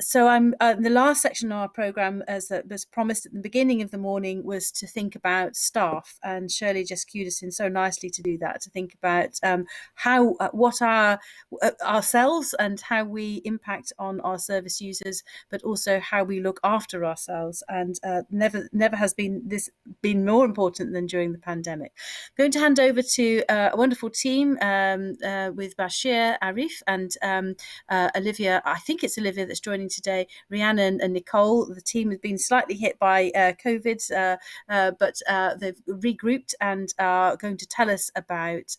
So I'm the last section of our programme, as was promised at the beginning of the morning, was to think about staff, and Shirley just cued us in so nicely to do that, to think about how what our ourselves and how we impact on our service users, but also how we look after ourselves. And never has been more important than during the pandemic. I'm going to hand over to a wonderful team with Bashir, Arif, and Olivia. I think it's Olivia that's joining today. Rhiannon and Nicole. The team has been slightly hit by COVID, but they've regrouped and are going to tell us about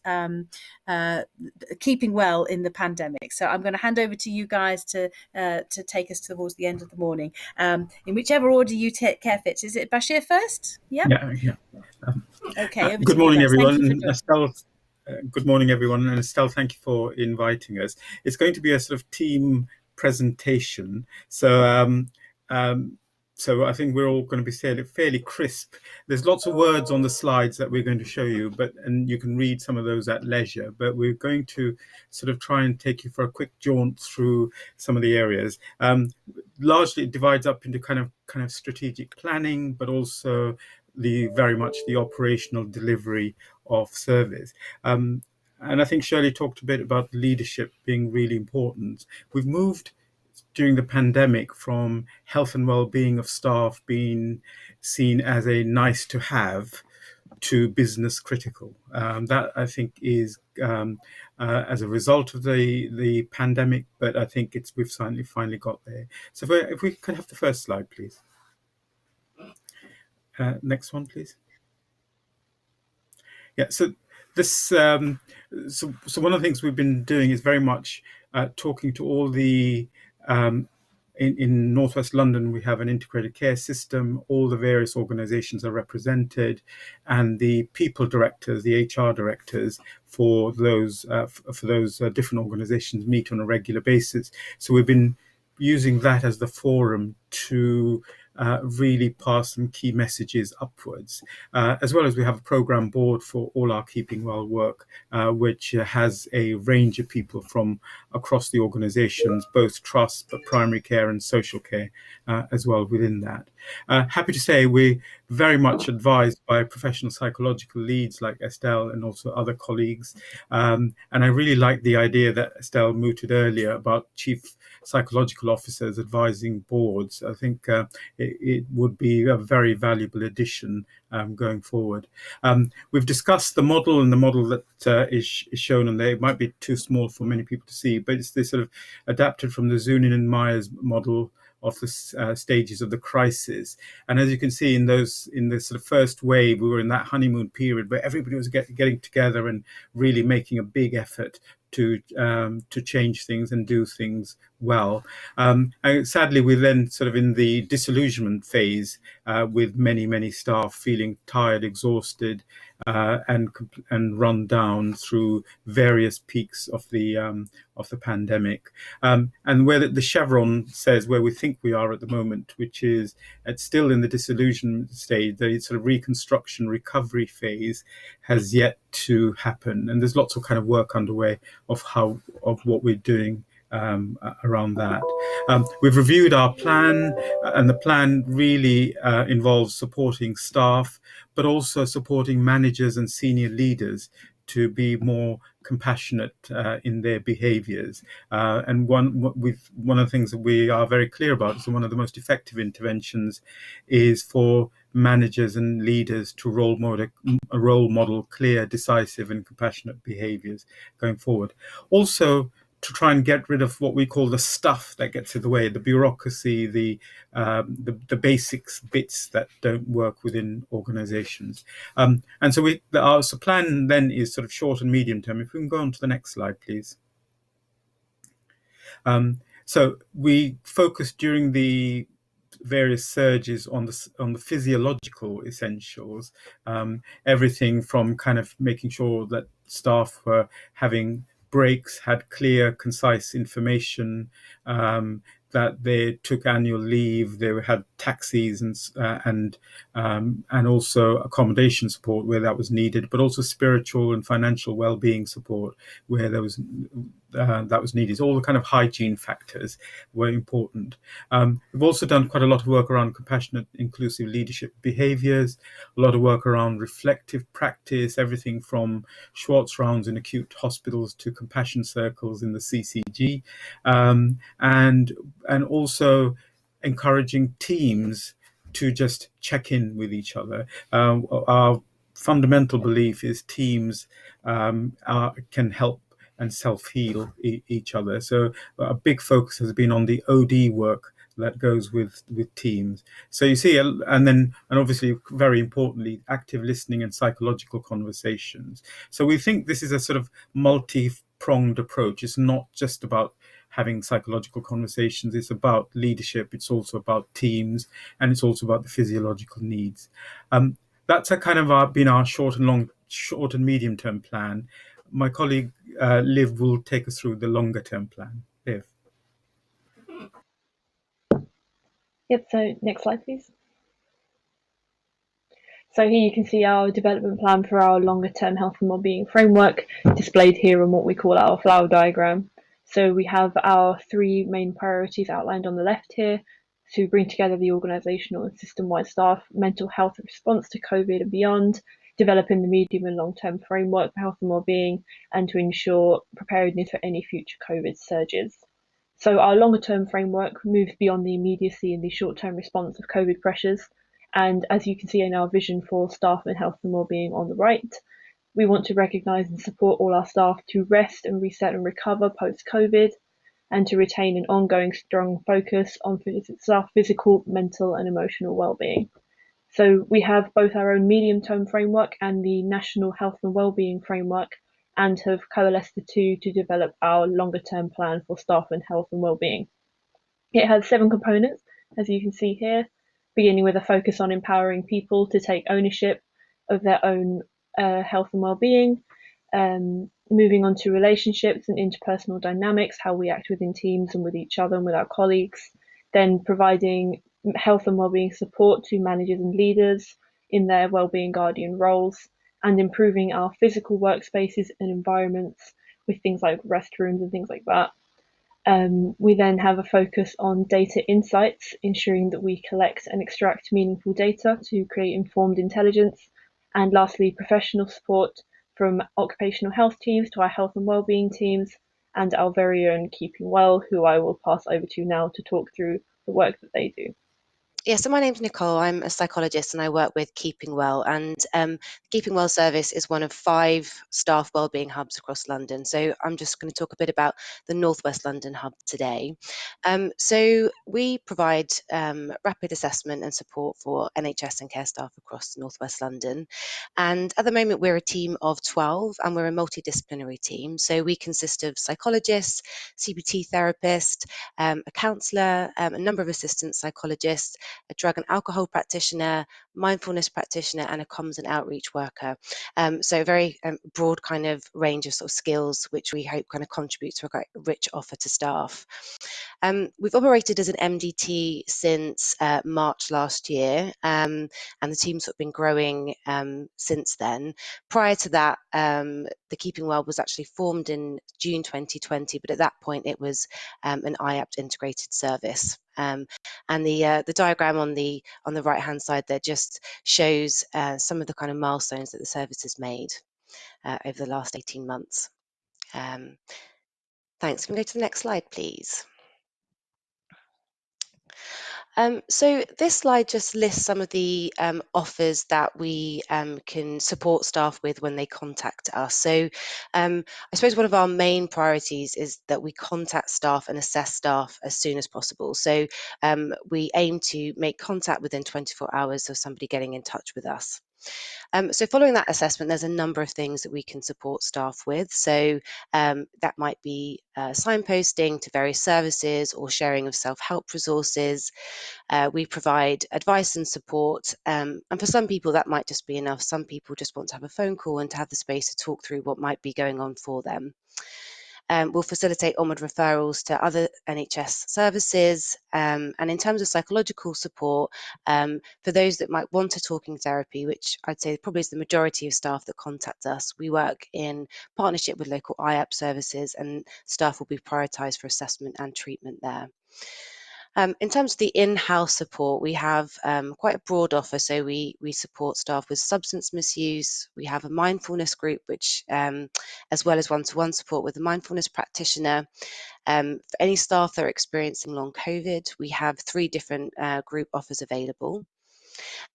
keeping well in the pandemic. So I'm going to hand over to you guys to take us towards the end of the morning. In whichever order you take care fits. Is it Bashir first? Yeah. Okay. Good morning, everyone. Estelle, good morning, everyone. And Estelle, thank you for inviting us. It's going to be a sort of team presentation. So I think we're all going to be fairly crisp. There's lots of words on the slides that we're going to show you, and you can read some of those at leisure. But we're going to sort of try and take you for a quick jaunt through some of the areas. Largely, it divides up into kind of strategic planning, but also very much the operational delivery of service. And I think Shirley talked a bit about leadership being really important. We've moved during the pandemic from health and well-being of staff being seen as a nice to have to business critical. That I think is as a result of the pandemic, but I think we've finally got there. So if we could have the first slide, please. Next one, please. Yeah, so this so one of the things we've been doing is very much talking to all the in Northwest London. We have an integrated care system. All the various organisations are represented, and the people directors, the HR directors for those different organisations meet on a regular basis. So we've been using that as the forum to really pass some key messages upwards, as well as we have a program board for all our Keeping Well work, which has a range of people from across the organisations, both trust, but primary care and social care as well within that. Happy to say we're very much advised by professional psychological leads like Estelle and also other colleagues. And I really like the idea that Estelle mooted earlier about chief psychological officers advising boards. I think it would be a very valuable addition going forward. We've discussed the model, and the model that is shown on there. It might be too small for many people to see, but it's this sort of adapted from the Zunin and Myers model of the stages of the crisis. And as you can see in this sort of first wave, we were in that honeymoon period where everybody was getting together and really making a big effort to change things and do things well. And sadly, we're then sort of in the disillusionment phase with many staff feeling tired, exhausted, and run down through various peaks of the pandemic. And where the chevron says where we think we are at the moment, which is it's still in the disillusionment stage. The sort of reconstruction recovery phase has yet to happen, and there's lots of kind of work underway of what we're doing around that. We've reviewed our plan, and the plan really involves supporting staff, but also supporting managers and senior leaders to be more compassionate in their behaviours. And one of the things that we are very clear about, so one of the most effective interventions is for managers and leaders to role model clear, decisive and compassionate behaviours going forward. Also, to try and get rid of what we call the stuff that gets in the way, the bureaucracy, the basics bits that don't work within organisations. And so our plan then is sort of short and medium term. If we can go on to the next slide, please. So we focused during the various surges on the physiological essentials, everything from kind of making sure that staff were having breaks, had clear, concise information, that they took annual leave, they had taxis and also accommodation support where that was needed, but also spiritual and financial well-being support where there was that was needed. All the kind of hygiene factors were important. We've also done quite a lot of work around compassionate, inclusive leadership behaviours, a lot of work around reflective practice, everything from Schwartz rounds in acute hospitals to compassion circles in the CCG, and also encouraging teams to just check in with each other. Our fundamental belief is teams can help and self-heal each other. So a big focus has been on the OD work that goes with teams. So you see, and obviously very importantly, active listening and psychological conversations. So we think this is a sort of multi-pronged approach. It's not just about having psychological conversations. It's about leadership. It's also about teams, and it's also about the physiological needs. That's a kind of been our short and medium term plan. My colleague Liv will take us through the longer term plan. Liv. Yep, so next slide, please. So here you can see our development plan for our longer term health and wellbeing framework displayed here on what we call our flower diagram. So we have our three main priorities outlined on the left here to bring together the organisational and system-wide staff, mental health response to COVID and beyond, developing the medium and long-term framework for health and wellbeing, and to ensure preparedness for any future COVID surges. So our longer term framework moves beyond the immediacy and the short term response of COVID pressures. And as you can see in our vision for staff and health and wellbeing on the right, we want to recognise and support all our staff to rest and reset and recover post-COVID, and to retain an ongoing strong focus on staff physical, mental and emotional wellbeing. So we have both our own medium-term framework and the National Health and Wellbeing Framework, and have coalesced the two to develop our longer-term plan for staff and health and wellbeing. It has 7 components, as you can see here, beginning with a focus on empowering people to take ownership of their own health and well-being, moving on to relationships and interpersonal dynamics, how we act within teams and with each other and with our colleagues, then providing health and well-being support to managers and leaders in their well-being guardian roles, and improving our physical workspaces and environments with things like restrooms and things like that. We then have a focus on data insights, ensuring that we collect and extract meaningful data to create informed intelligence. And lastly, professional support from occupational health teams to our health and wellbeing teams, and our very own Keeping Well, who I will pass over to now to talk through the work that they do. Yeah, so my name's Nicole. I'm a psychologist and I work with Keeping Well. And Keeping Well service is one of 5 staff wellbeing hubs across London. So I'm just going to talk a bit about the North West London hub today. So we provide rapid assessment and support for NHS and care staff across North West London. And at the moment, we're a team of 12 and we're a multidisciplinary team. So we consist of psychologists, CBT therapists, a counsellor, a number of assistant psychologists, a drug and alcohol practitioner, mindfulness practitioner, and a comms and outreach worker. So a very broad kind of range of sort of skills, which we hope kind of contribute to a quite rich offer to staff. We've operated as an MDT since March last year, and the team's sort of been growing since then. Prior to that, the Keeping Well was actually formed in June 2020, but at that point it was an IAPT integrated service. And the diagram on the right hand side there just shows some of the kind of milestones that the service has made over the last 18 months. Thanks. Can we go to the next slide, please? So this slide just lists some of the offers that we can support staff with when they contact us. So I suppose one of our main priorities is that we contact staff and assess staff as soon as possible. So we aim to make contact within 24 hours of somebody getting in touch with us. So following that assessment, there's a number of things that we can support staff with. So that might be signposting to various services or sharing of self-help resources. We provide advice and support, and for some people that might just be enough. Some people just want to have a phone call and to have the space to talk through what might be going on for them. We'll facilitate onward referrals to other NHS services, and in terms of psychological support, for those that might want a talking therapy, which I'd say probably is the majority of staff that contact us, we work in partnership with local IAP services, and staff will be prioritised for assessment and treatment there. In terms of the in-house support, we have quite a broad offer. So we support staff with substance misuse. We have a mindfulness group, which as well as one-to-one support with a mindfulness practitioner. For any staff that are experiencing long COVID, we have 3 different group offers available.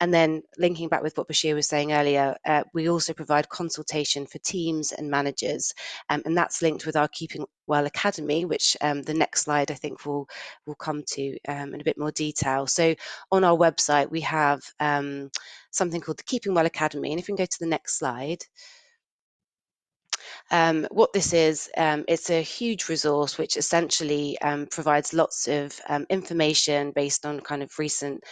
And then linking back with what Bashir was saying earlier, we also provide consultation for teams and managers, and that's linked with our Keeping Well Academy, which the next slide I think we'll come to in a bit more detail. So on our website we have something called the Keeping Well Academy, and if we can go to the next slide. What this is, it's a huge resource which essentially provides lots of information based on kind of recent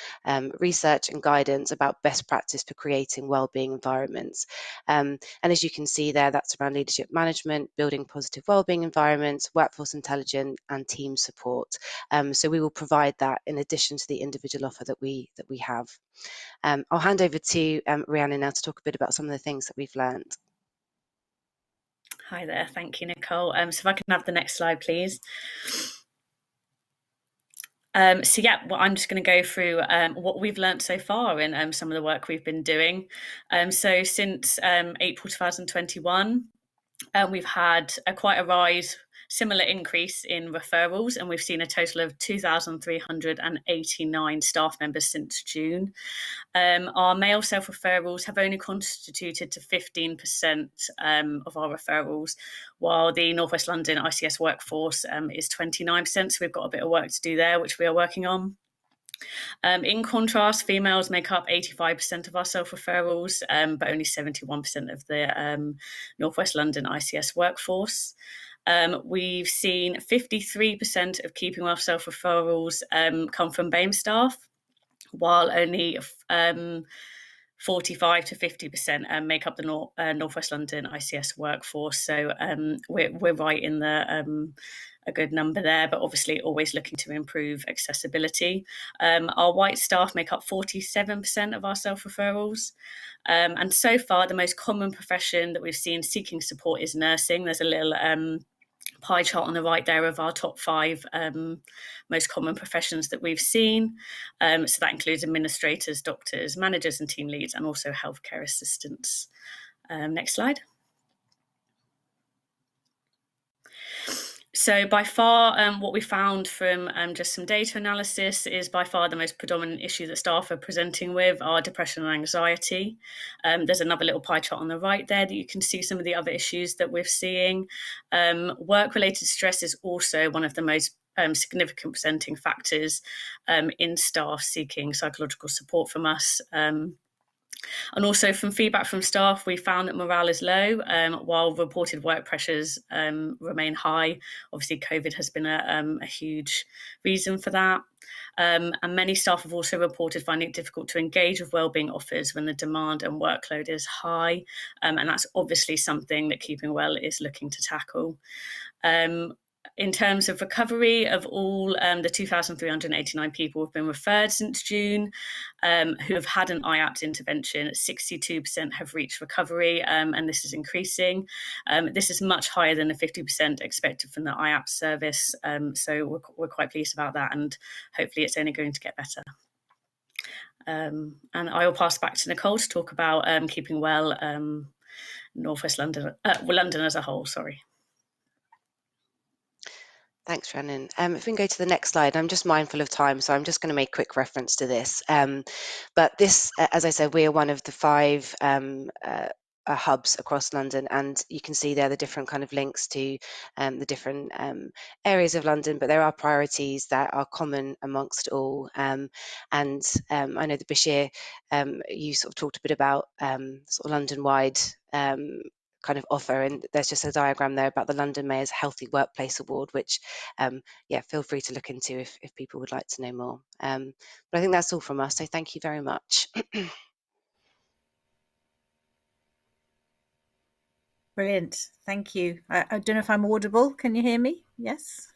research and guidance about best practice for creating wellbeing environments. And as you can see there, that's around leadership management, building positive wellbeing environments, workforce intelligence, and team support. So we will provide that in addition to the individual offer that we have. I'll hand over to Rhiannon now to talk a bit about some of the things that we've learned. Hi there, thank you, Nicole. So if I can have the next slide, please. So yeah, well, I'm just going to go through what we've learned so far in some of the work we've been doing. So since April 2021, we've had quite a rise, similar increase in referrals, and we've seen a total of 2,389 staff members since June. Our male self-referrals have only constituted to 15% of our referrals, while the North West London ICS workforce is 29%, so we've got a bit of work to do there, which we are working on. In contrast, females make up 85% of our self-referrals, but only 71% of the North West London ICS workforce. We've seen 53% of Keeping Well self-referrals come from BAME staff, while only 45 to 50% make up the North West London ICS workforce. So we're right in the a good number there, but obviously always looking to improve accessibility. Our white staff make up 47% of our self-referrals. And so far, the most common profession that we've seen seeking support is nursing. There's a little pie chart on the right there of our top 5 most common professions that we've seen. So that includes administrators, doctors, managers and team leads, and also healthcare assistants. Next slide. So by far, what we found from just some data analysis is by far the most predominant issue that staff are presenting with are depression and anxiety. There's another little pie chart on the right there that you can see some of the other issues that we're seeing. Work-related stress is also one of the most significant presenting factors in staff seeking psychological support from us. And also from feedback from staff, we found that morale is low, while reported work pressures remain high. Obviously, COVID has been a huge reason for that. And many staff have also reported finding it difficult to engage with wellbeing offers when the demand and workload is high. And that's obviously something that Keeping Well is looking to tackle. In terms of recovery, of all the 2,389 people who have been referred since June who have had an IAPT intervention, 62% have reached recovery, and this is increasing. This is much higher than the 50% expected from the IAPT service, so we're quite pleased about that, and hopefully it's only going to get better. And I will pass back to Nicole to talk about Keeping Well, North West London, London as a whole, sorry. Thanks, Rhiannon. If we can go to the next slide, I'm just mindful of time, so I'm just going to make quick reference to this. But this, as I said, we are one of the 5 hubs across London, and you can see there the different kind of links to the different areas of London, but there are priorities that are common amongst all. And I know that Bashir, you sort of talked a bit about sort of London-wide kind of offer, and there's just a diagram there about the London Mayor's Healthy Workplace Award, which yeah, feel free to look into if people would like to know more. But I think that's all from us, so thank you very much. Brilliant. Thank you. I don't know if I'm audible. Can you hear me? Yes.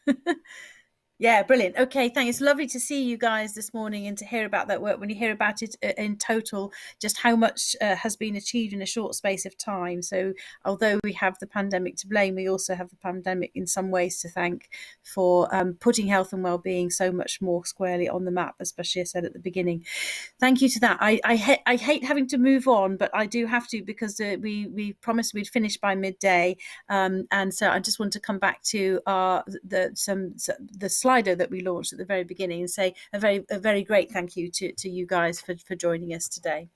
Yeah, brilliant. Okay, thanks. It's lovely to see you guys this morning and to hear about that work. When you hear about it in total, just how much has been achieved in a short space of time. So although we have the pandemic to blame, we also have the pandemic in some ways to thank for putting health and well-being so much more squarely on the map, as Bashir said at the beginning. Thank you to that. I hate having to move on, but I do have to, because we promised we'd finish by midday, and so I just want to come back to the Slido that we launched at the very beginning and say a very great thank you to you guys for joining us today.